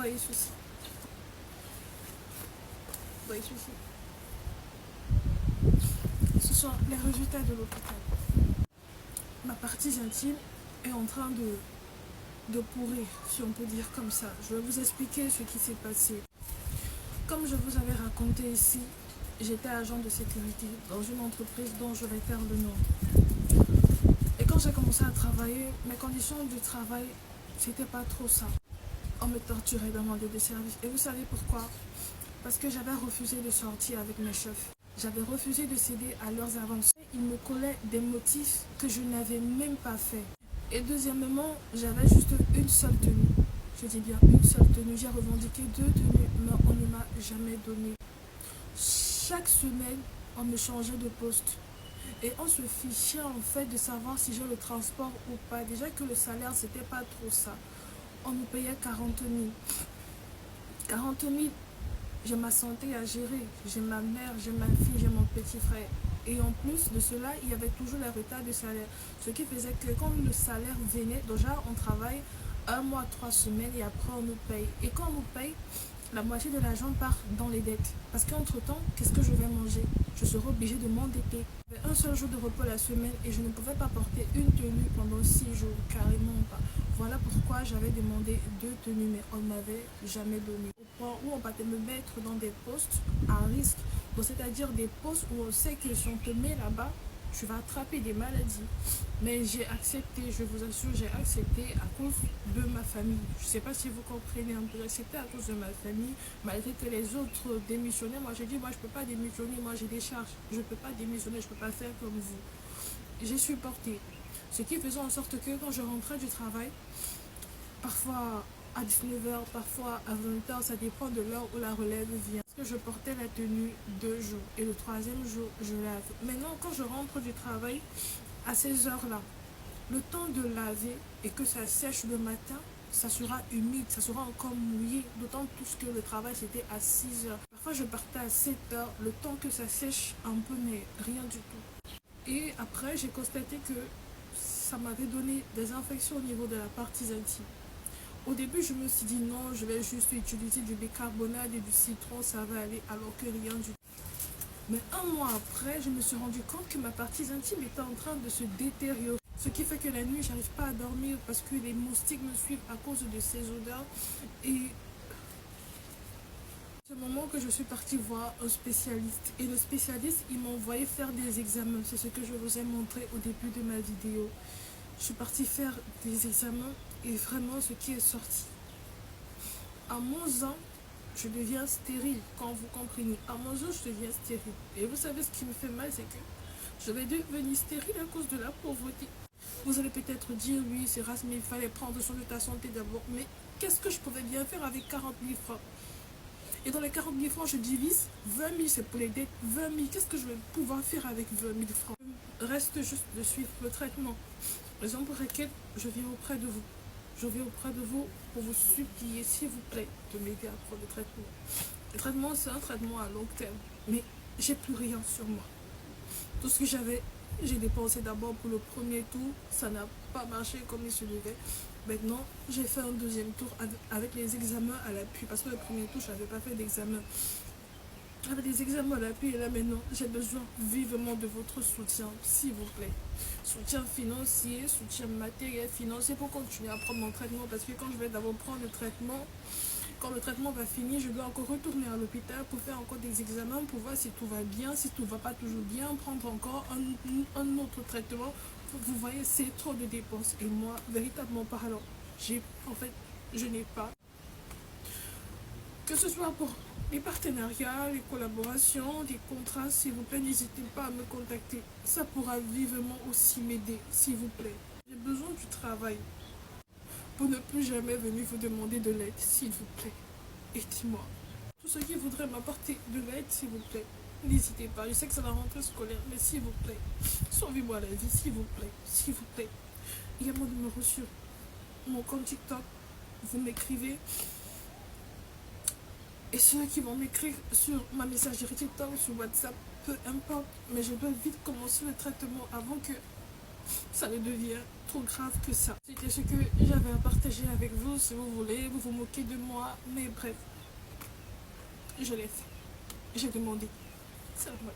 voyez ceci. Vous voyez ceci. Ce sont les résultats de l'hôpital. Ma partie intime est en train de pourrir, si on peut dire comme ça. Je vais vous expliquer ce qui s'est passé. Comme je vous avais raconté ici, j'étais agent de sécurité dans une entreprise dont je vais taire le nom. Et quand j'ai commencé à travailler, mes conditions de travail, c'était pas trop ça. On me torturait dans mon lieu de service. Et vous savez pourquoi? Parce que j'avais refusé de sortir avec mes chefs. J'avais refusé de céder à leurs avancées. Ils me collaient des motifs que je n'avais même pas fait. Et deuxièmement, j'avais juste une seule tenue. Je dis bien une seule tenue. J'ai revendiqué 2 tenues, mais on ne m'a jamais donné. Chaque semaine, on me changeait de poste. Et on se fichait en fait de savoir si j'ai le transport ou pas. Déjà que le salaire, c'était pas trop ça. On me payait 40 000. 40 000, j'ai ma santé à gérer. J'ai ma mère, j'ai ma fille, j'ai mon petit frère. Et en plus de cela, il y avait toujours les retards de salaire. Ce qui faisait que quand le salaire venait, déjà on travaille 1 mois, 3 semaines et après on nous paye. Et quand on nous paye, la moitié de l'argent part dans les dettes. Parce qu'entre-temps, qu'est-ce que je vais manger? Je serai obligée de m'endetter. J'avais un seul jour de repos la semaine et je ne pouvais pas porter une tenue pendant 6 jours, carrément pas. Voilà pourquoi j'avais demandé 2 tenues, mais on ne m'avait jamais donné. Au point où on va me mettre dans des postes à risque, c'est-à-dire des postes où on sait que si on te met là-bas, tu vas attraper des maladies. Mais j'ai accepté, je vous assure, j'ai accepté à cause de ma famille. Je ne sais pas si vous comprenez un peu, j'ai accepté à cause de ma famille, malgré que les autres démissionnaient. Moi, j'ai dit, moi, je ne peux pas démissionner, moi, j'ai des charges. Je ne peux pas démissionner, je ne peux pas faire comme vous. J'ai supporté. Ce qui faisait en sorte que quand je rentrais du travail, parfois à 19h, parfois à 20h, ça dépend de l'heure où la relève vient. Parce que je portais la tenue 2 jours et le 3e jour, je lave. Maintenant, quand je rentre du travail, à ces heures-là, le temps de laver et que ça sèche le matin, ça sera humide, ça sera encore mouillé, d'autant plus que le travail c'était à 6h. Parfois je partais à 7h, le temps que ça sèche un peu, mais rien du tout. Et après, j'ai constaté que ça m'avait donné des infections au niveau de la partie intime. Au début, je me suis dit non, je vais juste utiliser du bicarbonate et du citron, ça va aller, alors que rien du tout. Mais 1 mois après, je me suis rendu compte que ma partie intime était en train de se détériorer. Ce qui fait que la nuit, j'arrive pas à dormir parce que les moustiques me suivent à cause de ces odeurs. Et c'est le moment que je suis partie voir un spécialiste. Et le spécialiste, il m'a envoyé faire des examens. C'est ce que je vous ai montré au début de ma vidéo. Je suis partie faire des examens et vraiment ce qui est sorti. À mon ans, je deviens stérile, quand vous comprenez. À mon âge, je deviens stérile. Et vous savez ce qui me fait mal, c'est que je vais devenir stérile à cause de la pauvreté. Vous allez peut-être dire, oui, c'est rare, mais il fallait prendre soin de ta santé d'abord. Mais qu'est-ce que je pouvais bien faire avec 40 000 francs? Et dans les 40 000 francs, je divise 20 000, c'est pour les dettes. 20 000, qu'est-ce que je vais pouvoir faire avec 20 000 francs? Reste juste de suivre le traitement. Raison pour laquelle je viens auprès de vous. Je viens auprès de vous pour vous supplier, s'il vous plaît, de m'aider à prendre le traitement. Le traitement, c'est un traitement à long terme. Mais j'ai plus rien sur moi. Tout ce que j'avais, j'ai dépensé d'abord pour le premier tour. Ça n'a pas marché comme il se devait. Maintenant, j'ai fait un 2e tour avec les examens à l'appui. Parce que le premier tour, je n'avais pas fait d'examen. Avec des examens à l'appui, et là maintenant, j'ai besoin vivement de votre soutien, s'il vous plaît. Soutien financier, soutien matériel, financier pour continuer à prendre mon traitement. Parce que quand je vais d'abord prendre le traitement, quand le traitement va finir, je dois encore retourner à l'hôpital pour faire encore des examens, pour voir si tout va bien, si tout ne va pas toujours bien, prendre encore un autre traitement. Vous voyez, c'est trop de dépenses. Et moi, véritablement parlant, je n'ai pas. Que ce soit pour les partenariats, les collaborations, les contrats, s'il vous plaît, n'hésitez pas à me contacter. Ça pourra vivement aussi m'aider, s'il vous plaît. J'ai besoin du travail pour ne plus jamais venir vous demander de l'aide, s'il vous plaît. Aidez-moi. Tous ceux qui voudraient m'apporter de l'aide, s'il vous plaît, n'hésitez pas. Je sais que c'est la rentrée scolaire, mais s'il vous plaît, sauvez-moi la vie, s'il vous plaît, s'il vous plaît. Il y a mon numéro sur mon compte TikTok. Vous m'écrivez. Et ceux qui vont m'écrire sur ma messagerie TikTok, sur WhatsApp, peu importe, mais je dois vite commencer le traitement avant que ça ne devient trop grave que ça. C'était ce que j'avais à partager avec vous. Si vous voulez, vous vous moquez de moi, mais bref, je l'ai fait. J'ai demandé. C'est vrai.